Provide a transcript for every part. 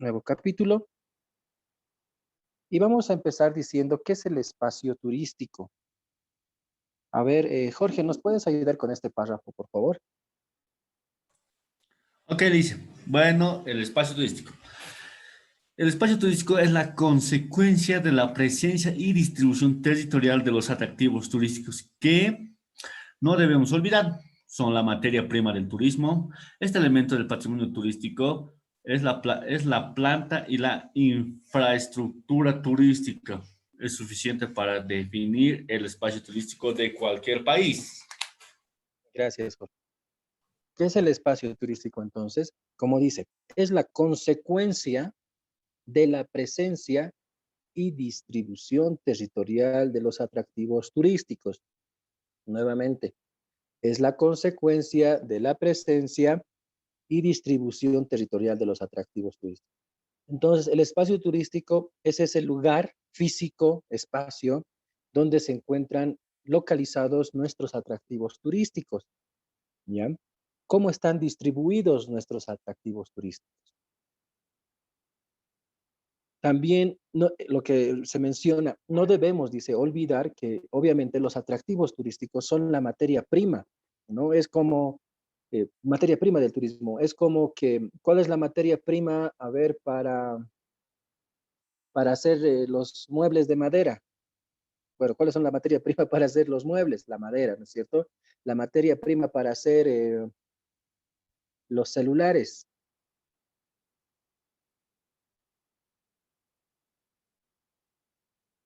nuevo capítulo. Y vamos a empezar diciendo qué es el espacio turístico. A ver, Jorge, ¿nos puedes ayudar con este párrafo, por favor? Ok, dice, bueno, el espacio turístico. El espacio turístico es la consecuencia de la presencia y distribución territorial de los atractivos turísticos que no debemos olvidar. Son la materia prima del turismo. Este elemento del patrimonio turístico es la planta y la infraestructura turística. Es suficiente para definir el espacio turístico de cualquier país. Gracias, Jorge. ¿Qué es el espacio turístico entonces? Como dice, es la consecuencia de la presencia y distribución territorial de los atractivos turísticos. Nuevamente, es la consecuencia de la presencia y distribución territorial de los atractivos turísticos. Entonces, el espacio turístico es ese lugar físico, espacio, donde se encuentran localizados nuestros atractivos turísticos, ¿ya? ¿Cómo están distribuidos nuestros atractivos turísticos? También lo que se menciona, no debemos, dice, olvidar que obviamente los atractivos turísticos son la materia prima, ¿no? Es como materia prima del turismo. Es como que, ¿cuál es la materia prima, a ver, para hacer los muebles de madera? Bueno, ¿cuáles son la materia prima para hacer los muebles? La madera, ¿no es cierto? La materia prima para hacer los celulares,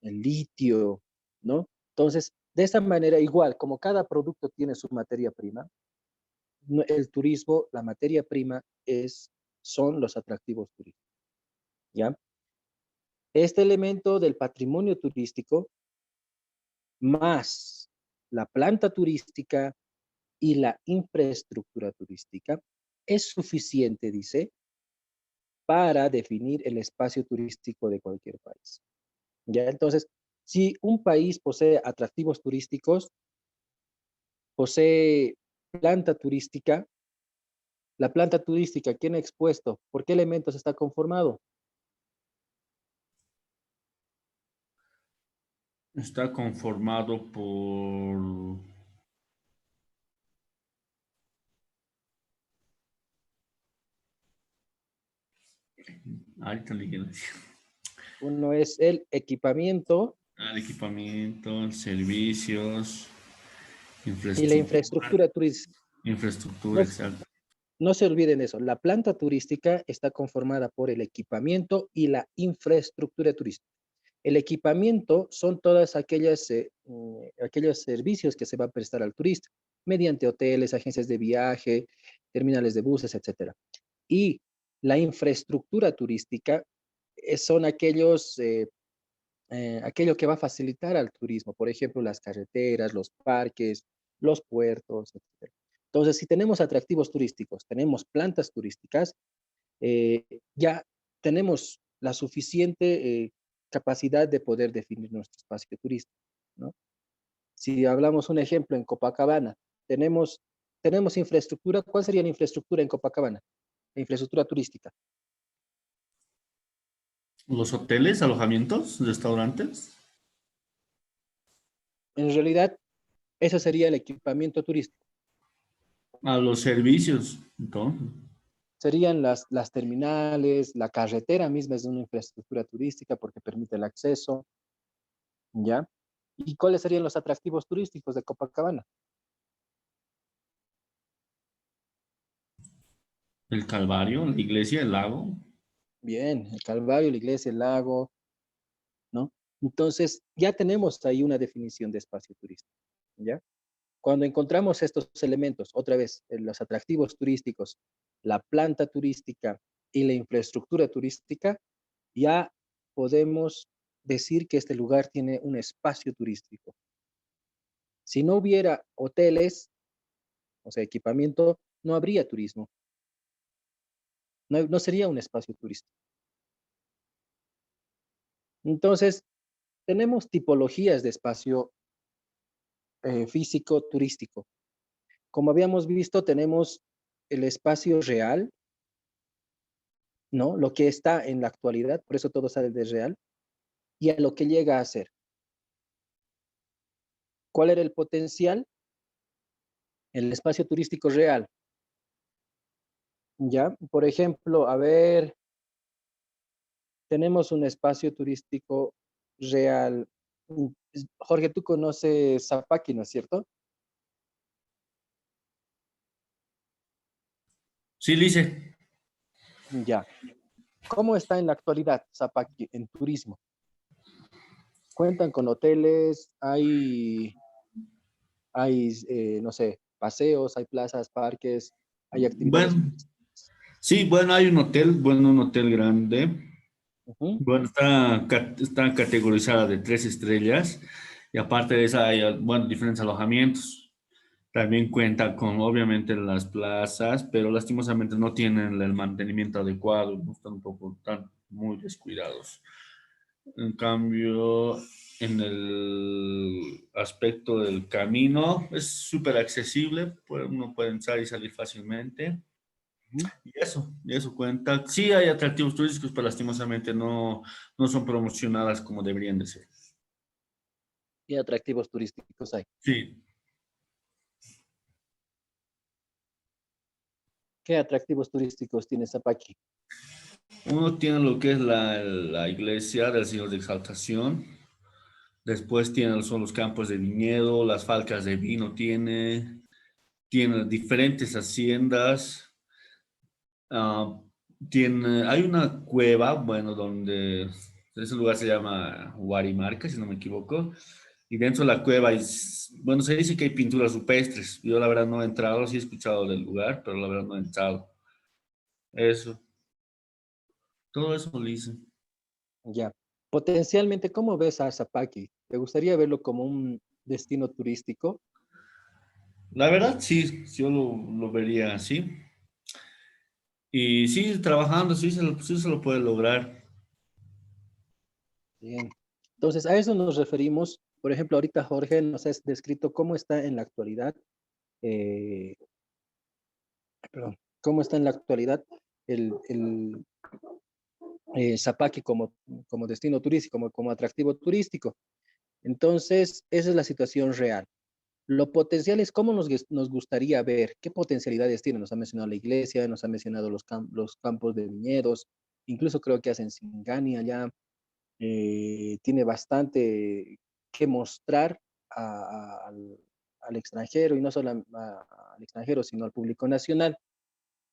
el litio, ¿no? Entonces, de esta manera, igual, como cada producto tiene su materia prima, el turismo, la materia prima son los atractivos turísticos, ¿ya? Este elemento del patrimonio turístico más la planta turística y la infraestructura turística es suficiente, dice, para definir el espacio turístico de cualquier país. ¿Ya? Entonces, si un país posee atractivos turísticos, posee planta turística, la planta turística, ¿quién ha expuesto? ¿Por qué elementos está conformado? Está conformado por... Ahorita le quiero decir. Uno es el equipamiento Equipamiento, servicios, y la infraestructura. infraestructura turística. Infraestructura, No, exacto. no se olviden eso. La planta turística está conformada por el equipamiento y la infraestructura turística. El equipamiento son todas aquellos servicios que se va a prestar al turista mediante hoteles, agencias de viaje, terminales de buses, etcétera. Y la infraestructura turística son aquello que va a facilitar al turismo, por ejemplo, las carreteras, los parques, los puertos, etcétera. Entonces, si tenemos atractivos turísticos, tenemos plantas turísticas, eh, ya tenemos la suficiente capacidad de poder definir nuestro espacio turístico, ¿no? Si hablamos un ejemplo en Copacabana, tenemos infraestructura. ¿Cuál sería la infraestructura en Copacabana? La infraestructura turística. Los hoteles, alojamientos, restaurantes. En realidad, eso sería el equipamiento turístico. A los servicios, entonces. Serían las terminales, la carretera misma es una infraestructura turística porque permite el acceso, ¿ya? ¿Y cuáles serían los atractivos turísticos de Copacabana? El Calvario, la iglesia, el lago. Bien, el Calvario, la iglesia, el lago, ¿no? Entonces, ya tenemos ahí una definición de espacio turístico, ¿ya? Cuando encontramos estos elementos, otra vez, los atractivos turísticos, la planta turística y la infraestructura turística, ya podemos decir que este lugar tiene un espacio turístico. Si no hubiera hoteles, o sea, equipamiento, no habría turismo. No sería un espacio turístico. Entonces, tenemos tipologías de espacio físico turístico. Como habíamos visto, tenemos el espacio real, ¿no? Lo que está en la actualidad, por eso todo sale de real, y a lo que llega a ser. ¿Cuál era el potencial? El espacio turístico real, ¿ya? Por ejemplo, a ver, tenemos un espacio turístico real. Jorge, tú conoces Zapaki, ¿no es cierto? Sí, Lice. Ya. ¿Cómo está en la actualidad Zapaki en turismo? ¿Cuentan con hoteles? ¿Hay, no sé, paseos, hay plazas, parques, hay actividades Bueno, turísticas? sí, bueno, hay un hotel, bueno, un hotel grande. Ujú. Bueno, está categorizada de 3 estrellas y aparte de eso hay, bueno, diferentes alojamientos. También cuenta con, obviamente, las plazas, pero lastimosamente no tienen el mantenimiento adecuado, no están un poco, están muy descuidados. En cambio, en el aspecto del camino, es súper accesible, uno puede entrar y salir fácilmente. Ujú. Y eso cuenta. Sí hay atractivos turísticos, pero lastimosamente no son promocionadas como deberían de ser. ¿Qué atractivos turísticos hay? Sí. ¿Qué atractivos turísticos tiene Zapaki? Uno tiene lo que es la iglesia del Señor de Exaltación. Después son los campos de viñedo, las falcas de vino tiene diferentes haciendas. ah, hay una cueva, bueno, donde ese lugar se llama Huarimarca, si no me equivoco. Y dentro de la cueva bueno, se dice que hay pinturas rupestres. Yo la verdad no he entrado, sí he escuchado del lugar, pero la verdad no he entrado. Eso, todo eso lo hice. Ya. Potencialmente, ¿cómo ves a Zapaki? ¿Te gustaría verlo como un destino turístico? La verdad, sí, yo lo vería así. Y sí, trabajando, sí se lo puede lograr. Bien. Entonces, a eso nos referimos. Por ejemplo, ahorita Jorge nos ha descrito cómo está en la actualidad, eh, perdón, cómo está en la actualidad el Zapaki como destino turístico, como atractivo turístico. Entonces, esa es la situación real. Lo potencial es cómo nos gustaría ver, qué potencialidades tiene. Nos ha mencionado la iglesia, nos ha mencionado los campos de viñedos, incluso creo que hacen Singani allá. Tiene bastante que mostrar al extranjero y no solo al extranjero, sino al público nacional.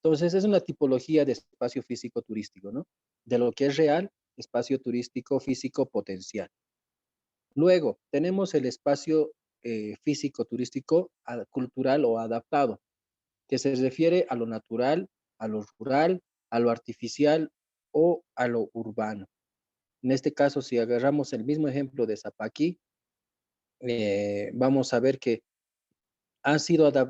Entonces, es una tipología de espacio físico turístico, ¿no? De lo que es real, espacio turístico físico potencial. Luego, tenemos el espacio físico turístico cultural o adaptado, que se refiere a lo natural, a lo rural, a lo artificial o a lo urbano. En este caso, si agarramos el mismo ejemplo de Zapaqui, vamos a ver que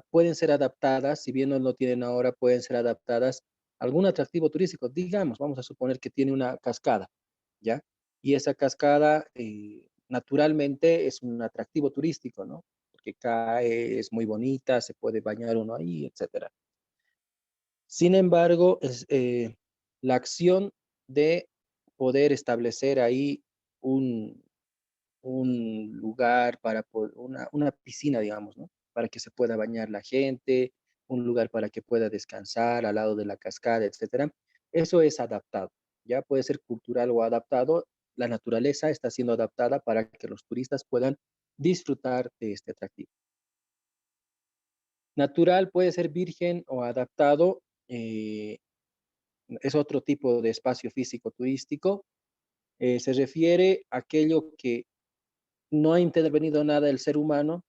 pueden ser adaptadas, si bien no lo tienen ahora, pueden ser adaptadas a algún atractivo turístico. Digamos, vamos a suponer que tiene una cascada, ¿ya? Y esa cascada naturalmente es un atractivo turístico, ¿no? Porque cae, es muy bonita, se puede bañar uno ahí, etcétera. Sin embargo, la acción de poder establecer ahí un, un lugar una piscina, digamos, ¿no? Para que se pueda bañar la gente, un lugar para que pueda descansar al lado de la cascada, etcétera. Eso es adaptado, ya puede ser cultural o adaptado. La naturaleza está siendo adaptada para que los turistas puedan disfrutar de este atractivo. Natural puede ser virgen o adaptado, es otro tipo de espacio físico turístico. Se refiere a aquello que no ha intervenido nada el ser humano,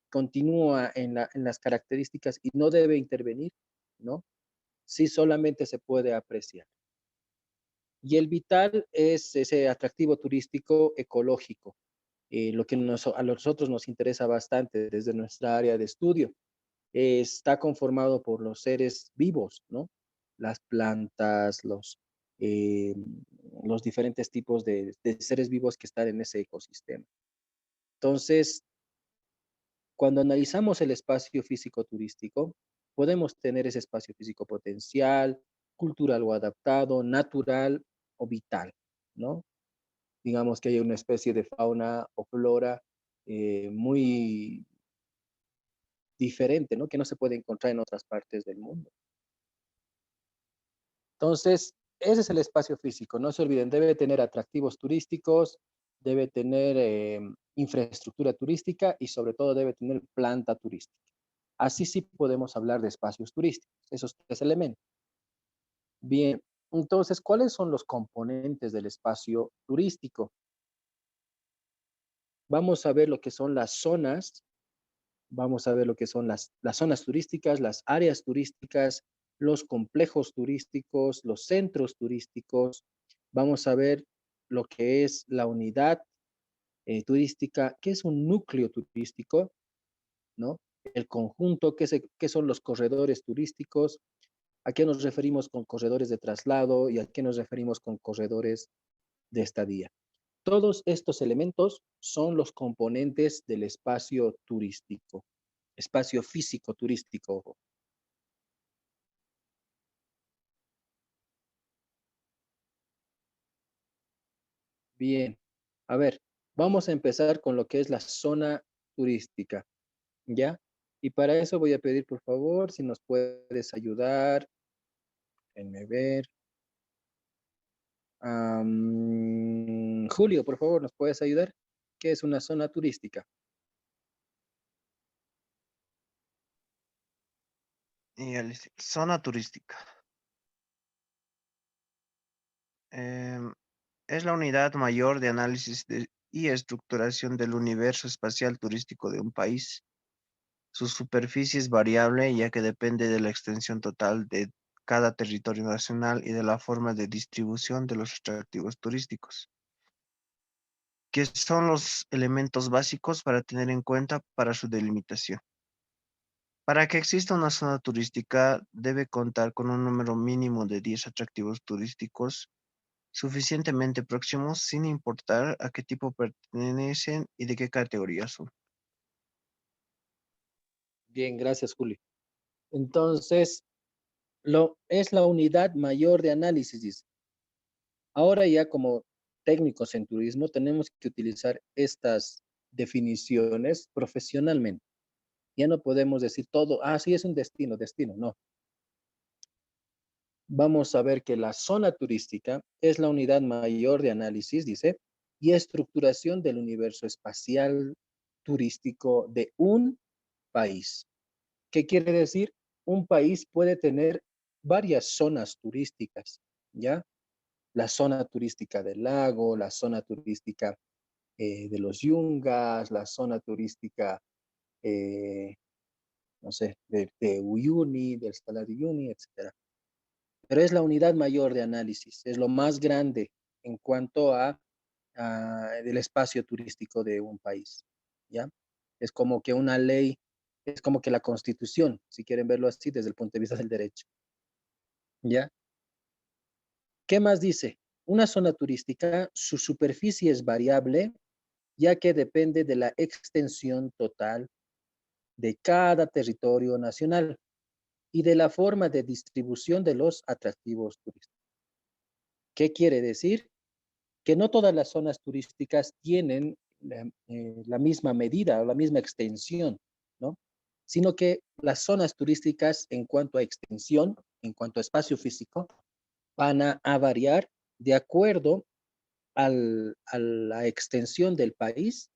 continúa en las características y no debe intervenir, ¿no? Sí solamente se puede apreciar. Y el vital es ese atractivo turístico ecológico, lo que a nosotros nos interesa bastante desde nuestra área de estudio. Está conformado por los seres vivos, ¿no? Las plantas, eh, los diferentes tipos de seres vivos que están en ese ecosistema. Entonces, cuando analizamos el espacio físico turístico, podemos tener ese espacio físico potencial, cultural o adaptado, natural o vital, ¿no? Digamos que hay una especie de fauna o flora muy diferente, ¿no? Que no se puede encontrar en otras partes del mundo. Entonces, ese es el espacio físico. No se olviden, debe tener atractivos turísticos, debe tener infraestructura turística y sobre todo debe tener planta turística. Así sí podemos hablar de espacios turísticos, esos tres elementos. Bien, entonces, ¿cuáles son los componentes del espacio turístico? Vamos a ver lo que son las zonas, vamos a ver lo que son las zonas turísticas, las áreas turísticas, los complejos turísticos, los centros turísticos. Vamos a ver lo que es la unidad turística, qué es un núcleo turístico, ¿no? El conjunto, qué son los corredores turísticos, a qué nos referimos con corredores de traslado y a qué nos referimos con corredores de estadía. Todos estos elementos son los componentes del espacio turístico, espacio físico turístico. Bien, a ver, vamos a empezar con lo que es la zona turística, ¿ya? Y para eso voy a pedir, por favor, si nos puedes ayudar, déjenme ver. Julio, por favor, ¿nos puedes ayudar? ¿Qué es una zona turística? Zona turística. Em, es la unidad mayor de y estructuración del universo espacial turístico de un país. Su superficie es variable ya que depende de la extensión total de cada territorio nacional y de la forma de distribución de los atractivos turísticos, que son los elementos básicos para tener en cuenta para su delimitación. Para que exista una zona turística, debe contar con un número mínimo de 10 atractivos turísticos suficientemente próximos sin importar a qué tipo pertenecen y de qué categoría son. Bien, gracias, Julio. Entonces, es la unidad mayor de análisis, dice. Ahora ya como técnicos en turismo tenemos que utilizar estas definiciones profesionalmente. Ya no podemos decir todo, sí es un destino, destino, no. Vamos a ver que la zona turística es la unidad mayor de análisis, dice, y estructuración del universo espacial turístico de un país. ¿Qué quiere decir? Un país puede tener varias zonas turísticas, ¿ya? La zona turística del lago, la zona turística de los Yungas, la zona turística, eh, no sé, de Uyuni, del Salar de Uyuni, etcétera. Pero es la unidad mayor de análisis, es lo más grande en cuanto a el espacio turístico de un país, ¿ya? Es como que una ley, es como que la constitución, si quieren verlo así desde el punto de vista del derecho, ¿ya? ¿Qué más dice? Una zona turística, su superficie es variable, ya que depende de la extensión total de cada territorio nacional y de la forma de distribución de los atractivos turísticos. ¿Qué quiere decir? Que no todas las zonas turísticas tienen la misma medida o la misma extensión, ¿no? Sino que las zonas turísticas en cuanto a extensión, en cuanto a espacio físico, van a variar de acuerdo a la extensión del país,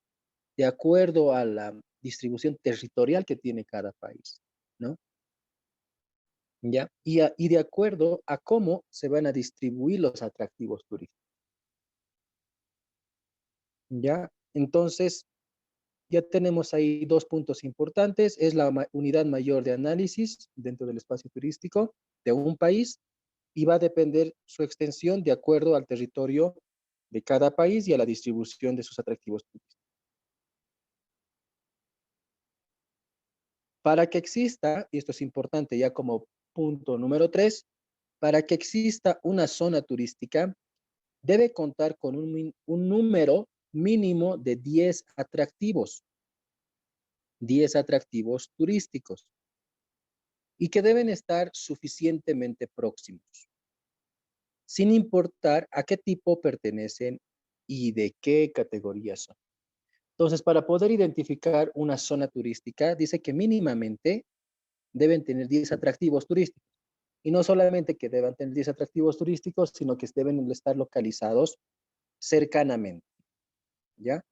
de acuerdo a la distribución territorial que tiene cada país, ¿no? ¿Ya? Y de acuerdo a cómo se van a distribuir los atractivos turísticos, ¿ya? Entonces, ya tenemos ahí dos puntos importantes. Es la unidad mayor de análisis dentro del espacio turístico de un país y va a depender su extensión de acuerdo al territorio de cada país y a la distribución de sus atractivos turísticos. Para que exista, y esto es importante ya como punto número 3, para que exista una zona turística, debe contar con un número mínimo de 10 atractivos turísticos, y que deben estar suficientemente próximos. sin importar a qué tipo pertenecen y de qué categoría son. Entonces, para poder identificar una zona turística, dice que mínimamente deben tener 10 atractivos turísticos. Y no solamente que deban tener 10 atractivos turísticos, sino que deben estar localizados cercanamente, ¿ya?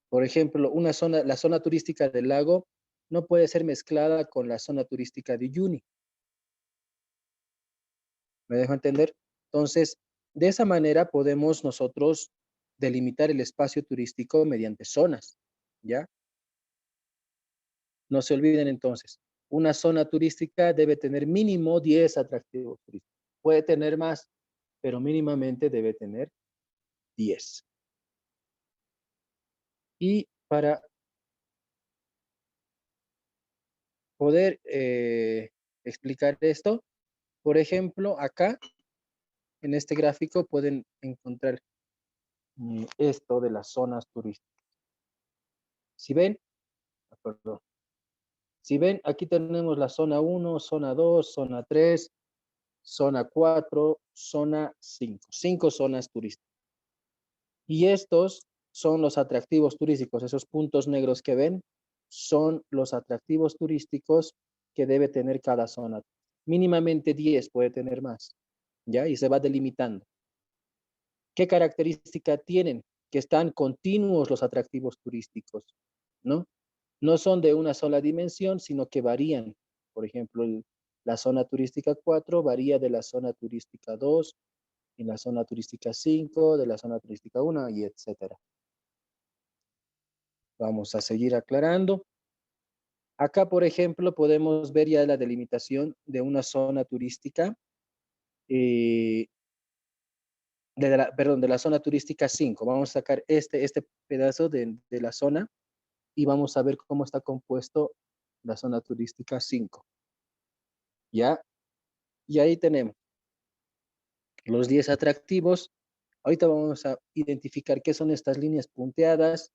Por ejemplo, la zona turística del lago no puede ser mezclada con la zona turística de Uyuni. ¿Me dejo entender? Entonces, de esa manera podemos nosotros delimitar el espacio turístico mediante zonas, ¿ya? No se olviden entonces, una zona turística debe tener mínimo 10 atractivos turísticos. Puede tener más, pero mínimamente debe tener 10. Y para poder explicar esto, por ejemplo, acá en este gráfico pueden encontrar esto de las zonas turísticas. Si ven, perdón, si ven, aquí tenemos la zona 1, zona 2, zona 3, zona 4, zona 5. 5 zonas turísticas. Y estos son los atractivos turísticos. Esos puntos negros que ven son los atractivos turísticos que debe tener cada zona. Mínimamente 10, puede tener más, ¿ya? Y se va delimitando. ¿Qué característica tienen? Que están continuos los atractivos turísticos, ¿no? No son de una sola dimensión, sino que varían. Por ejemplo, la zona turística 4 varía de la zona turística 2, y la zona turística 5, de la zona turística 1, y etcétera. Vamos a seguir aclarando. Acá, por ejemplo, podemos ver ya la delimitación de una zona turística, de la zona turística 5. Vamos a sacar este pedazo de la zona y vamos a ver cómo está compuesto la zona turística 5. ¿Ya? Y ahí tenemos los 10 atractivos. Ahorita vamos a identificar qué son estas líneas punteadas,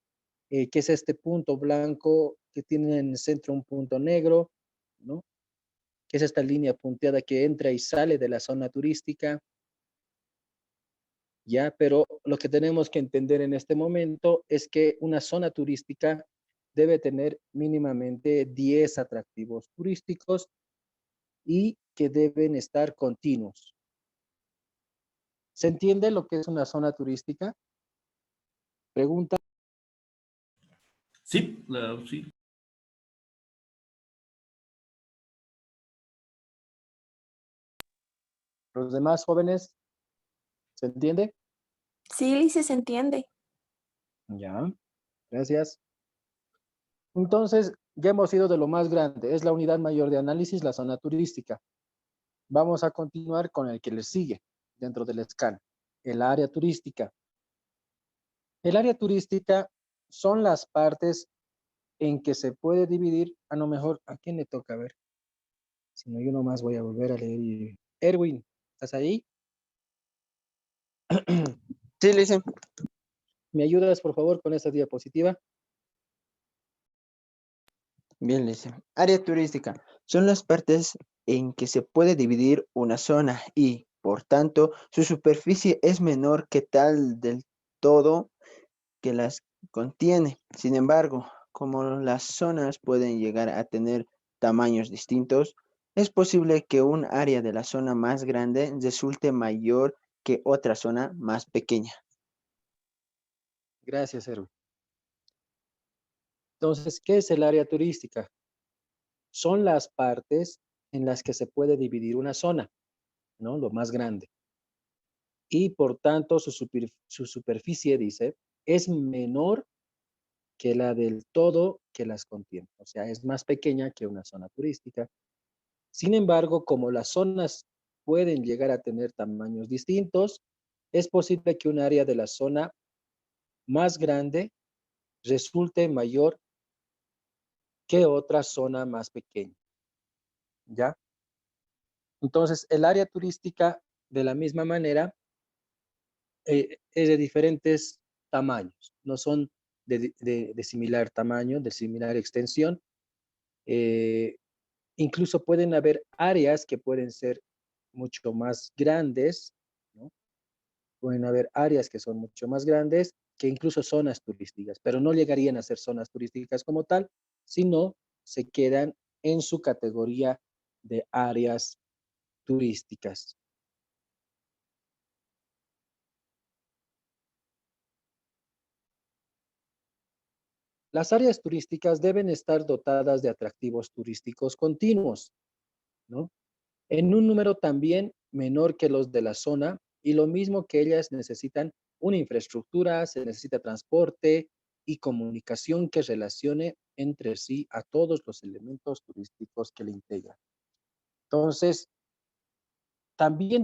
qué es este punto blanco que tiene en el centro un punto negro, ¿no? ¿Qué es esta línea punteada que entra y sale de la zona turística? Ya, pero lo que tenemos que entender en este momento es que una zona turística debe tener mínimamente 10 atractivos turísticos y que deben estar continuos. ¿Se entiende lo que es una zona turística? Pregunta. Sí, sí. ¿Los demás jóvenes? ¿Se entiende? Sí, Lice, se entiende. Ya, gracias. Entonces, ya hemos ido de lo más grande. Es la unidad mayor de análisis, la zona turística. Vamos a continuar con el que le sigue dentro del escala. El área turística. El área turística son las partes en que se puede dividir, a lo mejor, ¿a quién le toca? A ver, si no, yo nomás voy a volver a leer. Erwin, ¿estás ahí? Sí, Lice. ¿Me ayudas, por favor, con esta diapositiva? Bien, Lice. Área turística. Son las partes en que se puede dividir una zona y, por tanto, su superficie es menor que tal del todo que las contiene. Sin embargo, como las zonas pueden llegar a tener tamaños distintos, es posible que un área de la zona más grande resulte mayor que otra zona más pequeña. Gracias, Erwin. Entonces, ¿qué es el área turística? Son las partes en las que se puede dividir una zona, ¿no? Lo más grande. Y por tanto, su superficie, dice, es menor que la del todo que las contiene. O sea, es más pequeña que una zona turística. Sin embargo, como las zonas pueden llegar a tener tamaños distintos, es posible que un área de la zona más grande resulte mayor que otra zona más pequeña. ¿Ya? Entonces, el área turística, de la misma manera, es de diferentes tamaños. No son de similar tamaño, de similar extensión. Incluso pueden haber áreas que pueden ser mucho más grandes, ¿no? Pueden haber áreas que son mucho más grandes que incluso zonas turísticas, pero no llegarían a ser zonas turísticas como tal, sino se quedan en su categoría de áreas turísticas. Las áreas turísticas deben estar dotadas de atractivos turísticos continuos, ¿no? En un número también menor que los de la zona, y lo mismo que ellas necesitan una infraestructura, se necesita transporte y comunicación que relacione entre sí a todos los elementos turísticos que le integran. Entonces, también